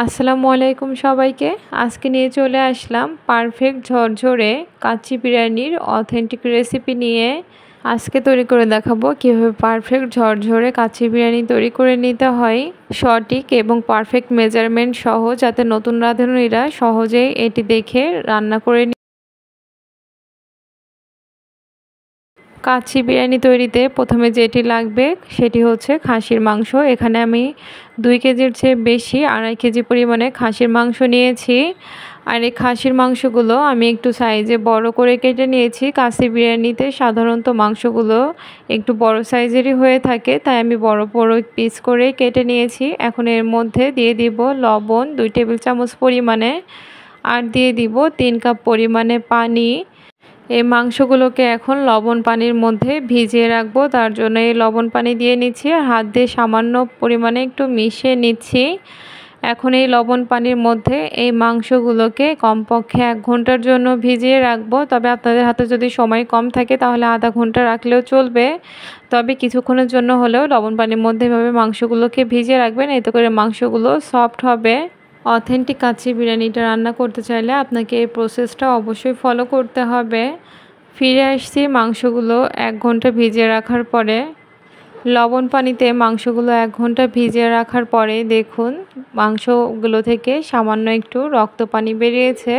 আসসালামু আলাইকুম সবাইকে। আজকে নিয়ে চলে আসলাম পারফেক্ট ঝরঝরে কাচ্চি বিরিয়ানির অথেন্টিক রেসিপি নিয়ে। আজকে তৈরি করে দেখাবো কীভাবে পারফেক্ট ঝরঝরে কাচ্চি বিরিয়ানি তৈরি করে নিতে হয় সঠিক এবং পারফেক্ট মেজারমেন্ট সহ, যাতে নতুন রাঁধুনিরা সহজেই এটি দেখে রান্না করে। কাচ্চি বিরিয়ানি তৈরিতে প্রথমে যেটি লাগবে সেটি হচ্ছে খাসির মাংস। এখানে আমি 2 কেজির চেয়ে বেশি 2.5 কেজি পরিমাণে খাসির মাংস নিয়েছি। আর এই খাসির মাংসগুলো আমি একটু সাইজে বড় করে কেটে নিয়েছি। কাচ্চি বিরিয়ানিতে সাধারণত মাংসগুলো একটু বড় সাইজেরই হয়ে থাকে, তাই আমি বড় বড় পিস করে কেটে নিয়েছি। এখন এর মধ্যে দিয়ে দিব লবণ 2 টেবিল চামচ পরিমাণে, আর দিয়ে দিব 3 কাপ পরিমাণে পানি। এই মাংসগুলোকে এখন লবণ পানির মধ্যে ভিজিয়ে রাখবো, তার জন্য এই লবণ পানি দিয়ে নিচ্ছি আর হাত দিয়ে সামান্য পরিমাণে একটু মিশিয়ে নিচ্ছি। এখন এই লবণ পানির মধ্যে এই মাংসগুলোকে কমপক্ষে 1 ঘন্টার জন্য ভিজিয়ে রাখবো। তবে আপনাদের হাতে যদি সময় কম থাকে তাহলে আধা ঘন্টা রাখলেও চলবে, তবে কিছুক্ষণের জন্য হলেও লবণ পানির মধ্যে এভাবে মাংসগুলোকে ভিজিয়ে রাখবেন, এতে করে মাংসগুলো সফট হবে। অথেন্টিক কাচ্চি বিরিয়ানিটা রান্না করতে চাইলে আপনাকে এই প্রসেসটা অবশ্যই ফলো করতে হবে। ফিরে আসছি মাংসগুলো 1 ঘন্টা ভিজিয়ে রাখার পরে। লবণ পানিতে মাংসগুলো 1 ঘন্টা ভিজিয়ে রাখার পরে দেখুন মাংসগুলো থেকে সামান্য একটু রক্ত পানি বেরিয়েছে।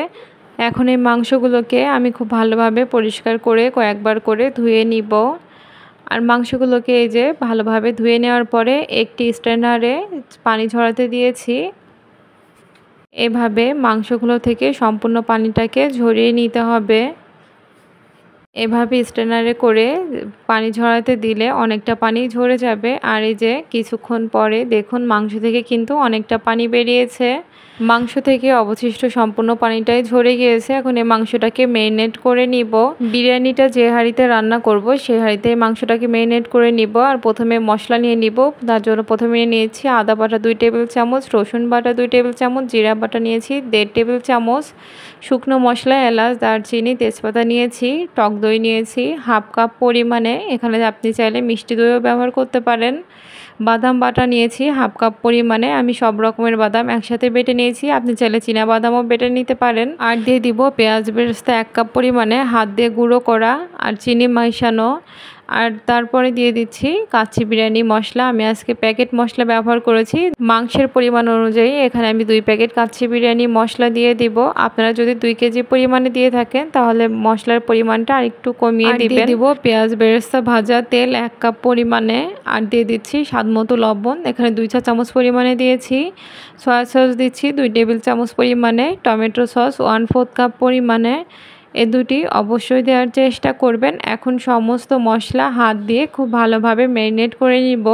এখন এই মাংসগুলোকে আমি খুব ভালোভাবে পরিষ্কার করে কয়েকবার করে ধুয়ে নিব। আর মাংসগুলোকে এই যে ভালোভাবে ধুয়ে নেওয়ার পরে একটি স্ট্রেনারে পানি ঝরাতে দিয়েছি। এভাবে মাংসগুলো থেকে সম্পূর্ণ পানিটাকে ঝরিয়ে নিতে হবে। এভাবে স্ট্রেনারে করে পানি ঝরাতে দিলে অনেকটা পানি ঝরে যাবে। আর এই যে কিছুক্ষণ পরে দেখুন মাংস থেকে কিন্তু অনেকটা পানি বেরিয়েছে। মাংস থেকে অবশিষ্ট সম্পূর্ণ পানিটাই ঝরে গিয়েছে। এখন এই মাংসটাকে ম্যারিনেট করে নিব। বিরিয়ানিটা যে হাঁড়িতে রান্না করব সেই হাঁড়িতে মাংসটাকে ম্যারিনেট করে নিব। আর প্রথমে মশলা নিয়ে নিব। তার জন্য প্রথমে নিয়েছি আদা বাটা 2 টেবিল চামচ, রসুন বাটা 2 টেবিল চামচ, জিরা বাটা নিয়েছি 1.5 টেবিল চামচ, শুকনো মশলা এলাচ দারচিনি তেজপাতা নিয়েছি, টক দই নিয়েছি 1/2 কাপ পরিমাণে। এখানে আপনি চাইলে মিষ্টি দইও ব্যবহার করতে পারেন। বাদাম বাটা নিয়েছি 1/2 কাপ পরিমাণে। আমি সব রকমের বাদাম একসাথে বেটে নিয়েছি, আপনি চাইলে চীনা বাদামও বেটে নিতে পারেন। আর দিয়ে দিব পেঁয়াজ বেরেস্তা 1 কাপ পরিমাণে হাত দিয়ে গুঁড়ো করা আর চিনি মেশানো। আর তারপরে দিয়ে দিচ্ছি কাচ্চি বিরিয়ানি মশলা। আমি আজকে প্যাকেট মশলা ব্যবহার করেছি। মাংসের পরিমাণ অনুযায়ী এখানে আমি 2 প্যাকেট কাচ্চি বিরিয়ানি মশলা দিয়ে দিব। আপনারা যদি 2 কেজি পরিমাণে দিয়ে থাকেন তাহলে মশলার পরিমাণটা আরেকটু কমিয়ে দিবেন। দিয়ে দিব পেঁয়াজ বেরেস্তা ভাজা তেল 1 কাপ পরিমাণে, আর দিয়ে দিচ্ছি স্বাদমতো লবণ। এখানে 2 চা চামচ পরিমাণে দিয়েছি। সয়া সস দিচ্ছি 2 টেবিল চামচ পরিমাণে, টমেটো সস 1/4 কাপ পরিমাণে। এই দুটি অবশ্যই দেওয়ার চেষ্টা করবেন। এখন সমস্ত মশলা হাত দিয়ে খুব ভালোভাবে ম্যারিনেট করে নিব।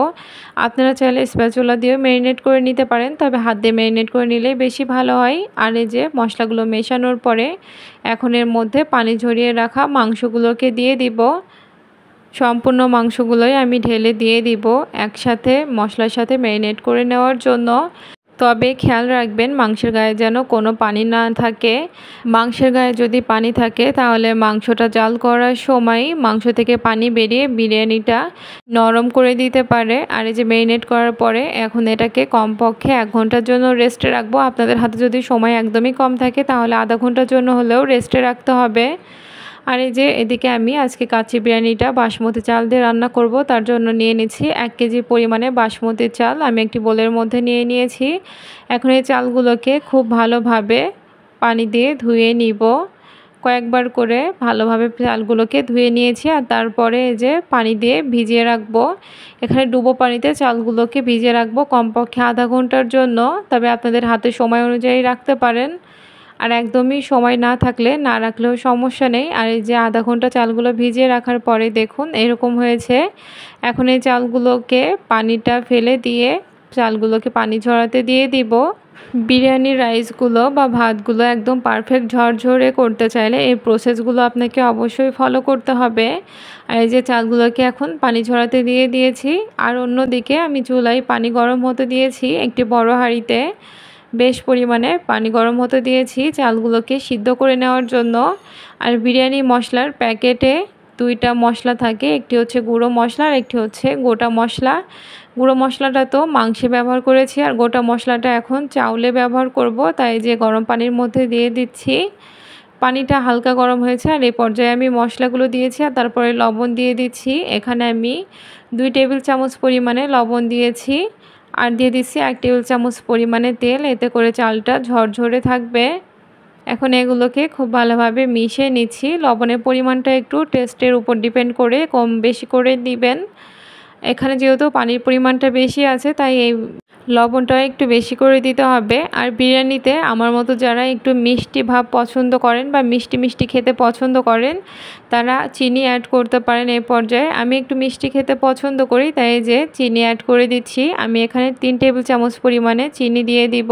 আপনারা চাইলে স্প্যাচুলা দিয়েও ম্যারিনেট করে নিতে পারেন, তবে হাত দিয়ে ম্যারিনেট করে নিলেই বেশি ভালো হয়। আর এই যে মশলাগুলো মেশানোর পরে এখন এর মধ্যে পানি ঝরিয়ে রাখা মাংসগুলোকে দিয়ে দিব। সম্পূর্ণ মাংসগুলোই আমি ঢেলে দিয়ে দিব একসাথে মশলার সাথে ম্যারিনেট করে নেওয়ার জন্য। তবে খেয়াল রাখবেন মাংসের গায়ে যেন কোনো পানি না থাকে। মাংসের গায়ে যদি পানি থাকে তাহলে মাংসটা জাল করার সময় মাংস থেকে পানি বেরিয়ে বিরিয়ানিটা নরম করে দিতে পারে। আর এই যে ম্যারিনেট করার পরে এখন এটাকে কমপক্ষে 1 ঘন্টার জন্য রেস্টে রাখবো। আপনাদের হাতে যদি সময় একদমই কম থাকে তাহলে আধা ঘন্টার জন্য হলেও রেস্টে রাখতে হবে। আর এই যে এদিকে আমি আজকে কাচ্চি বিরিয়ানিটা বাসমতি চাল দিয়ে রান্না করব, তার জন্য নিয়ে নিচ্ছি 1 কেজি পরিমাণে বাসমতি চাল। আমি একটি বোলের মধ্যে নিয়ে নিয়েছি। এখন এই চালগুলোকে খুব ভালোভাবে পানি দিয়ে ধুয়ে নিব। কয়েকবার করে ভালোভাবে চালগুলোকে ধুয়ে নিয়েছি আর তারপরে এই যে পানি দিয়ে ভিজিয়ে রাখবো। এখানে ডুবো পানিতে চালগুলোকে ভিজিয়ে রাখবো কমপক্ষে আধা ঘন্টার জন্য, তবে আপনাদের হাতে সময় অনুযায়ী রাখতে পারেন। আর একদমই সময় না থাকলে না রাখলেও সমস্যা নেই। আর এই যে আধা ঘন্টা চালগুলো ভিজিয়ে রাখার পরে দেখুন এরকম হয়েছে। এখন এই চালগুলোকে পানিটা ফেলে দিয়ে চালগুলোকে পানি ঝরাতে দিয়ে দিব। বিরিয়ানির রাইসগুলো বা ভাতগুলো একদম পারফেক্ট ঝরঝরে করতে চাইলে এই প্রসেসগুলো আপনাকে অবশ্যই ফলো করতে হবে। আর এই যে চালগুলোকে এখন পানি ঝরাতে দিয়ে দিয়েছি। আর অন্যদিকে আমি চুলায় পানি গরম হতে দিয়েছি একটি বড় হাঁড়িতে। বেশ পরিমাণে পানি গরম হতে দিয়েছি চালগুলোকে সিদ্ধ করে নেওয়ার জন্য। আর বিরিয়ানি মশলার প্যাকেটে দুইটা মশলা থাকে, একটি হচ্ছে গুঁড়ো মশলা আর একটি হচ্ছে গোটা মশলা। গুঁড়ো মশলাটা তো মাংসে ব্যবহার করেছি, আর গোটা মশলাটা এখন চাউলে ব্যবহার করব, তাই যে গরম পানির মধ্যে দিয়ে দিচ্ছি। পানিটা হালকা গরম হয়েছে আর এই পর্যায়ে আমি মশলাগুলো দিয়েছি আর তারপরে লবণ দিয়ে দিচ্ছি। এখানে আমি 2 টেবিল চামচ পরিমাণে লবণ দিয়েছি আর দিয়ে দিচ্ছি 1 টেবিল চামচ পরিমাণে তেল, এতে করে চালটা ঝরঝরে থাকবে। এখন এগুলোকে খুব ভালোভাবে মিশিয়ে নিচ্ছি। লবণের পরিমাণটা একটু টেস্টের উপর ডিপেন্ড করে কম বেশি করে দিবেন। এখানে যেহেতু পানির পরিমাণটা বেশি আছে তাই এই লবণটা একটু বেশি করে দিতে হবে। আর বিরিয়ানিতে আমার মতো যারা একটু মিষ্টি ভাব পছন্দ করেন বা মিষ্টি মিষ্টি খেতে পছন্দ করেন তারা চিনি অ্যাড করতে পারেন এই পর্যায়ে। আমি একটু মিষ্টি খেতে পছন্দ করি, তাই যে চিনি অ্যাড করে দিচ্ছি। আমি এখানে 3 টেবিল চামচ পরিমাণে চিনি দিয়ে দিব।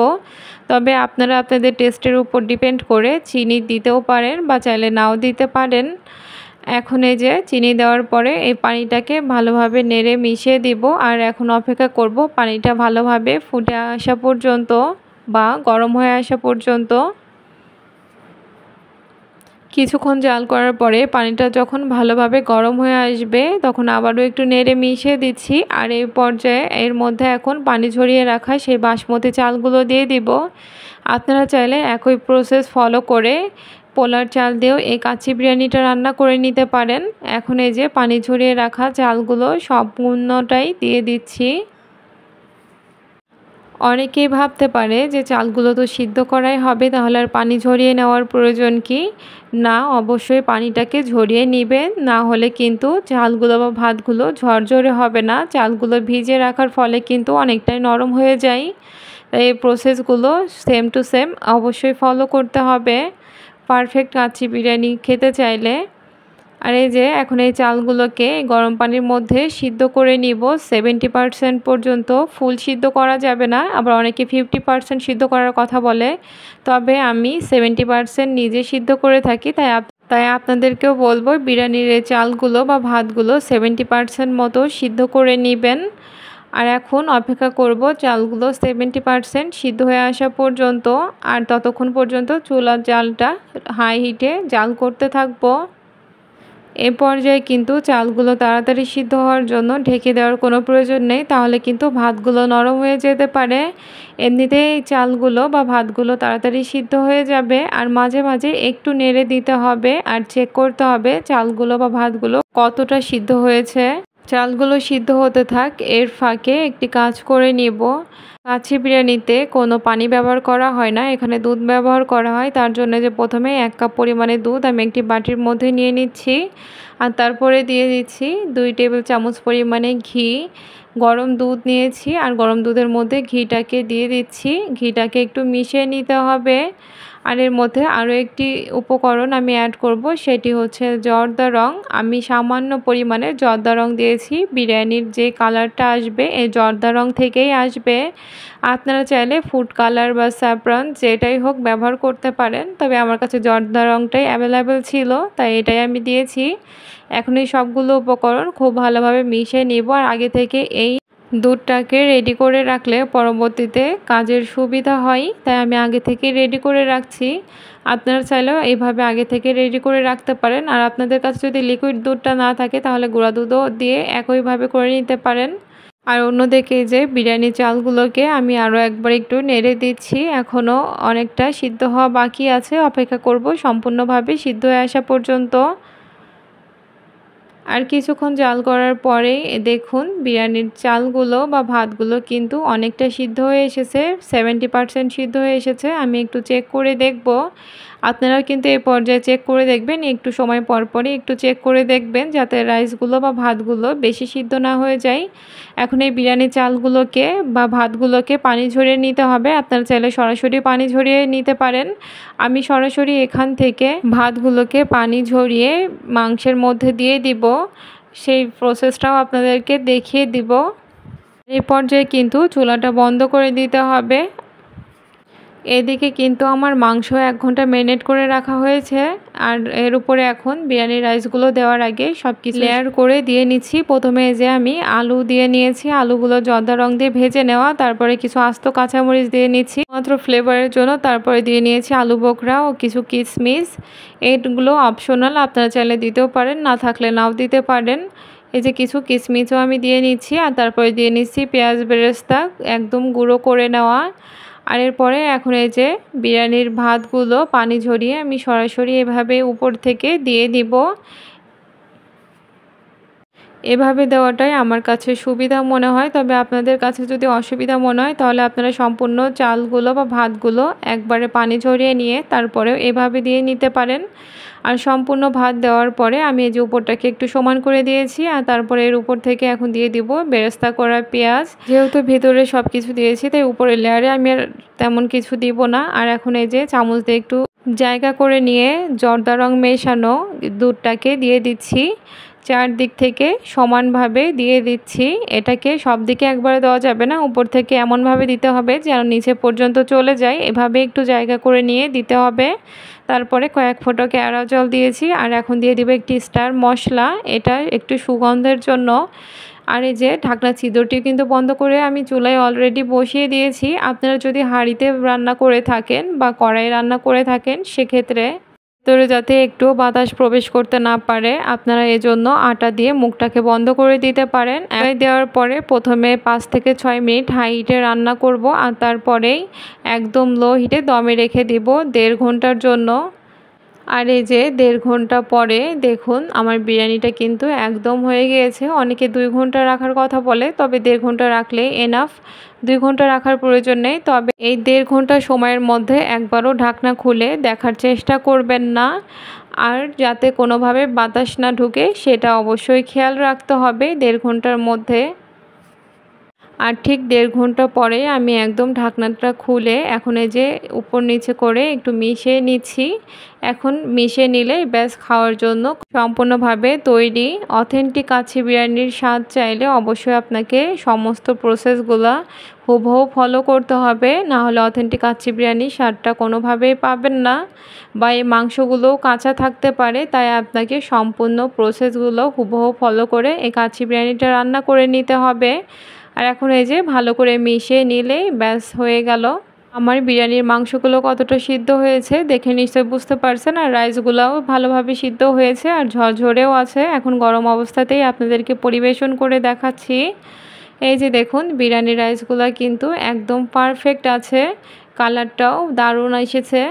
তবে আপনারা আপনাদের টেস্টের উপর ডিপেন্ড করে চিনি দিতেও পারেন বা চাইলে নাও দিতে পারেন। এখন এই যে চিনি দেওয়ার পরে এই পানিটাকে ভালোভাবে নেড়ে মিশিয়ে দিব আর এখন অপেক্ষা করব পানিটা ভালোভাবে ফুটে আসা পর্যন্ত বা গরম হয়ে আসা পর্যন্ত। কিছুক্ষণ জাল করার পরে পানিটা যখন ভালোভাবে গরম হয়ে আসবে তখন আবারও একটু নেড়ে মিশিয়ে দিচ্ছি। আর এই পর্যায়ে এর মধ্যে এখন পানি ঝরিয়ে রাখা সেই বাসমতি চালগুলো দিয়ে দিব। আপনারা চাইলে একই প্রসেস ফলো করে পোলার চাল দিয়েও এই কাচ্চি বিরিয়ানিটা রান্না করে নিতে পারেন। এখন এই যে পানি ঝরিয়ে রাখা চালগুলো সম্পূর্ণটাই দিয়ে দিচ্ছি। অনেকেই ভাবতে পারে যে চালগুলো তো সিদ্ধ করাই হবে, তাহলে আর পানি ঝরিয়ে নেওয়ার প্রয়োজন কি? না, অবশ্যই পানিটাকে ঝরিয়ে নেবেন, না হলে কিন্তু চালগুলো বা ভাতগুলো ঝরঝরে হবে না। চালগুলো ভিজিয়ে রাখার ফলে কিন্তু অনেকটাই নরম হয়ে যায়। তাই এই প্রসেসগুলো সেম টু সেম অবশ্যই ফলো করতে হবে পারফেক্ট কাচ্চি বিরিয়ানি খেতে চাইলে। আর এই যে এখন এই চালগুলোকে গরম পানির মধ্যে সিদ্ধ করে নিব 70% পর্যন্ত। ফুল সিদ্ধ করা যাবে না, আবার অনেকে 50% সিদ্ধ করার কথা বলে, তবে আমি 70% নিজে সিদ্ধ করে থাকি। তাই আপনাদেরকেও বলবো বিরিয়ানির এই চালগুলো বা ভাতগুলো 70% মতো সিদ্ধ করে নেবেন। আর এখন অপেক্ষা করব চালগুলো 70% সিদ্ধ হয়ে আসা পর্যন্ত। আর ততক্ষণ পর্যন্ত চুলার জালটা হাই হিটে জাল করতে থাকবো। এ পর্যায়ে কিন্তু চালগুলো তাড়াতাড়ি সিদ্ধ হওয়ার জন্য ঢেকে দেওয়ার কোনো প্রয়োজন নেই, তাহলে কিন্তু ভাতগুলো নরম হয়ে যেতে পারে। এমনিতেই চালগুলো বা ভাতগুলো তাড়াতাড়ি সিদ্ধ হয়ে যাবে। আর মাঝে মাঝে একটু নেড়ে দিতে হবে আর চেক করতে হবে চালগুলো বা ভাতগুলো কতটা সিদ্ধ হয়েছে। চালগুলো সিদ্ধ হতে থাক, এর ফাঁকে একটি কাজ করে নিব। কাচ্চি বিরিয়ানিতে কোনো পানি ব্যবহার করা হয় না, এখানে দুধ ব্যবহার করা হয়। তার জন্য যে প্রথমে 1 কাপ পরিমাণে দুধ আমি একটি বাটির মধ্যে নিয়ে নিচ্ছি আর তারপরে দিয়ে দিচ্ছি 2 টেবিল চামচ পরিমাণে ঘি। গরম দুধ নিয়েছি আর গরম দুধের মধ্যে ঘিটাকে দিয়ে দিচ্ছি। ঘিটাকে একটু মিশিয়ে নিতে হবে। আর এর মধ্যে আরও একটি উপকরণ আমি অ্যাড করব, সেটি হচ্ছে জর্দা রং। আমি সামান্য পরিমাণে জর্দা রং দিয়েছি। বিরিয়ানির যে কালারটা আসবে এই জর্দা রং থেকেই আসবে। আপনারা চাইলে ফুড কালার বা স্যাফরন যেটাই হোক ব্যবহার করতে পারেন, তবে আমার কাছে জর্দা রংটাই অ্যাভেলেবেল ছিল তাই এটাই আমি দিয়েছি। এখন এই সবগুলো উপকরণ খুব ভালোভাবে মিশিয়ে নিব। আর আগে থেকে এই দুধটাকে রেডি করে রাখলে পরবর্তীতে কাজের সুবিধা হয়, তাই আমি আগে থেকে রেডি করে রাখছি। আপনারা চাইলেও এইভাবে আগে থেকে রেডি করে রাখতে পারেন। আর আপনাদের কাছে যদি লিকুইড দুধটা না থাকে তাহলে গুঁড়া দুধও দিয়ে একইভাবে করে নিতে পারেন। আর অন্যদিকে যে বিরিয়ানি চালগুলোকে আমি আরও একবার একটু নেড়ে দিচ্ছি। এখনও অনেকটা সিদ্ধ হওয়া বাকি আছে, অপেক্ষা করব সম্পূর্ণভাবে সিদ্ধ হয়ে আসা পর্যন্ত। আর কিছুক্ষণ জাল করার পরেই দেখুন বিরিয়ানির চালগুলো বা ভাতগুলো কিন্তু অনেকটা সিদ্ধ হয়ে এসেছে, 70% সিদ্ধ হয়ে এসেছে। আমি একটু চেক করে দেখব। আপনারাও কিন্তু এই পর্যায়ে চেক করে দেখবেন, একটু সময় পর পরই একটু চেক করে দেখবেন যাতে রাইসগুলো বা ভাতগুলো বেশি সিদ্ধ না হয়ে যায়। এখন এই বিরিয়ানির চালগুলোকে বা ভাতগুলোকে পানি ঝরিয়ে নিতে হবে। আপনারা চাইলে সরাসরি পানি ঝরিয়ে নিতে পারেন। আমি সরাসরি এখান থেকে ভাতগুলোকে পানি ঝরিয়ে মাংসের মধ্যে দিয়ে দিব, সেই প্রসেসটাও আপনাদেরকে দেখিয়ে দিব। এই পর্যায়ে কিন্তু চুলাটা বন্ধ করে দিতে হবে। এদিকে কিন্তু আমার মাংস 1 ঘন্টা ম্যারিনেট করে রাখা হয়েছে আর এর উপরে এখন বিরিয়ানির রাইসগুলো দেওয়ার আগে সব কিছু লেয়ার করে দিয়ে নিচ্ছি। প্রথমে যে আমি আলু দিয়ে নিয়েছি, আলুগুলো জর্দা রং দিয়ে ভেজে নেওয়া, তারপরে কিছু আস্ত কাঁচামরিচ দিয়ে নিচ্ছি মাত্র ফ্লেভারের জন্য, তারপরে দিয়ে নিয়েছি আলু বোখরা ও কিছু কিশমিশ। এইগুলো অপশনাল, আপনারা চাইলে দিতেও পারেন, না থাকলে নাও দিতে পারেন। এই যে কিছু কিশমিশও আমি দিয়ে নিচ্ছি, আর তারপরে দিয়ে নিচ্ছি পেঁয়াজ বেরেস্তা একদম গুঁড়ো করে নেওয়া। আর এরপরে এখন এই যে বিরিয়ানির ভাতগুলো পানি ঝরিয়ে আমি সরাসরি এভাবে উপর থেকে দিয়ে দিব। এভাবে দেওয়াটাই আমার কাছে সুবিধা মনে হয়, তবে আপনাদের কাছে যদি অসুবিধা মনে হয় তাহলে আপনারা সম্পূর্ণ চালগুলো বা ভাতগুলো একবারে পানি ঝরিয়ে নিয়ে তারপরেও এভাবে দিয়ে নিতে পারেন। আর সম্পূর্ণ ভাত দেওয়ার পরে আমি এই যে উপরটাকে একটু সমান করে দিয়েছি, আর তারপরে এর উপর থেকে এখন দিয়ে দিব বেরেস্তা করা পেঁয়াজ। যেহেতু ভেতরে সব কিছু দিয়েছি তাই উপরের লেয়ারে আমি আর তেমন কিছু দিব না। আর এখন এই যে চামচ দিয়ে একটু জায়গা করে নিয়ে জর্দা রং মেশানো দুধটাকে দিয়ে দিচ্ছি, চারদিক থেকে সমানভাবে দিয়ে দিচ্ছি। এটাকে সব দিকে একবারে দেওয়া যাবে না, উপর থেকে এমনভাবে দিতে হবে যেন নিচে পর্যন্ত চলে যায়, এভাবে একটু জায়গা করে নিয়ে দিতে হবে। তারপরে কয়েক ফোঁটা কেওড়া জল দিয়েছি, আর এখন দিয়ে দিব একটি স্টার মশলা, এটা একটু সুগন্ধের জন্য। আর এই যে ঢাকনা ছিদ্রটি কিন্তু বন্ধ করে আমি চুলায় অলরেডি বসিয়ে দিয়েছি। আপনারা যদি হাঁড়িতে রান্না করে থাকেন বা কড়াই রান্না করে থাকেন সেক্ষেত্রে ভিতরে যাতে একটু বাতাস প্রবেশ করতে না পারে আপনারা এজন্য আটা দিয়ে মুখটাকে বন্ধ করে দিতে পারেন। দেওয়ার পরে প্রথমে 5 থেকে 6 মিনিট হাই হিটে রান্না করব, আর তারপরেই একদম লো হিটে দমে রেখে দিব 1.5 ঘন্টার জন্য। আর এই যে 1.5 ঘন্টা পরে দেখুন আমার বিরিয়ানিটা কিন্তু একদম হয়ে গিয়েছে। অনেকে 2 ঘন্টা রাখার কথা বলে, তবে 1.5 ঘন্টা রাখলেই এনাফ, 2 ঘন্টা রাখার প্রয়োজন নেই। তবে এই 1.5 ঘন্টা সময়ের মধ্যে একবারও ঢাকনা খুলে দেখার চেষ্টা করবেন না, আর যাতে কোনোভাবে বাতাস না ঢুকে সেটা অবশ্যই খেয়াল রাখতে হবে 1.5 ঘন্টার মধ্যে। আর ঠিক 1.5 ঘন্টা পরে আমি একদম ঢাকনাটা খুলে এখন এই যে উপর নিচে করে একটু মিশিয়ে নিচ্ছি। এখন মিশিয়ে নিলে ব্যাস খাওয়ার জন্য সম্পূর্ণভাবে তৈরি। অথেন্টিক কাচ্চি বিরিয়ানির স্বাদ চাইলে অবশ্যই আপনাকে সমস্ত প্রসেসগুলো হুবহু ফলো করতে হবে, না হলে অথেন্টিক কাচ্চি বিরিয়ানির স্বাদটা কোনোভাবেই পাবেন না, বা এই মাংসগুলোও কাঁচা থাকতে পারে। তাই আপনাকে সম্পূর্ণ প্রসেসগুলো হুবহু ফলো করে এই কাচ্চি বিরিয়ানিটা রান্না করে নিতে হবে। আর এখন এই যে ভালো করে মিশিয়ে নিলেই ব্যাস হয়ে গেল। আমার বিরিয়ানির মাংসগুলো কতটা সিদ্ধ হয়েছে দেখে নিশ্চয়ই বুঝতে পারছেন, আর রাইসগুলোও ভালোভাবে সিদ্ধ হয়েছে আর ঝরঝরেও আছে। এখন গরম অবস্থাতেই আপনাদেরকে পরিবেশন করে দেখাচ্ছি। এই যে দেখুন বিরিয়ানির রাইসগুলো কিন্তু একদম পারফেক্ট আছে, কালারটাও দারুণ এসেছে।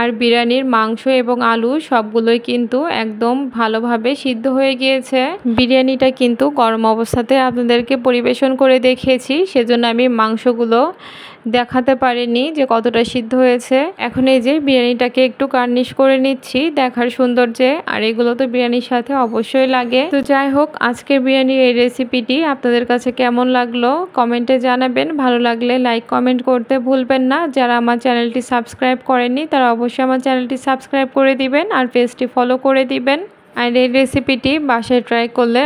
আর বিরিয়ানির মাংস এবং আলু সবগুলোই কিন্তু একদম ভালোভাবে সিদ্ধ হয়ে গিয়েছে। বিরিয়ানিটা কিন্তু গরম অবস্থাতে আপনাদেরকে পরিবেশন করে দেখিয়েছি, সেজন্য আমি মাংসগুলো দেখাতে পারিনি যে কতটা সিদ্ধ হয়েছে। এখন এই যে বিরিয়ানিটাকে একটু গার্নিশ করে নিচ্ছি দেখার সৌন্দর্যে, আর এগুলো তো বিরিয়ানির সাথে অবশ্যই লাগে। তো যাই হোক, আজকের বিরিয়ানির এই রেসিপিটি আপনাদের কাছে কেমন লাগলো কমেন্টে জানাবেন। ভালো লাগলে লাইক কমেন্ট করতে ভুলবেন না। যারা আমার চ্যানেলটি সাবস্ক্রাইব করেননি তারা অবশ্যই আমার চ্যানেলটি সাবস্ক্রাইব করে দিবেন আর পেজটি ফলো করে দিবেন। আর এই রেসিপিটি বাসায় ট্রাই করলে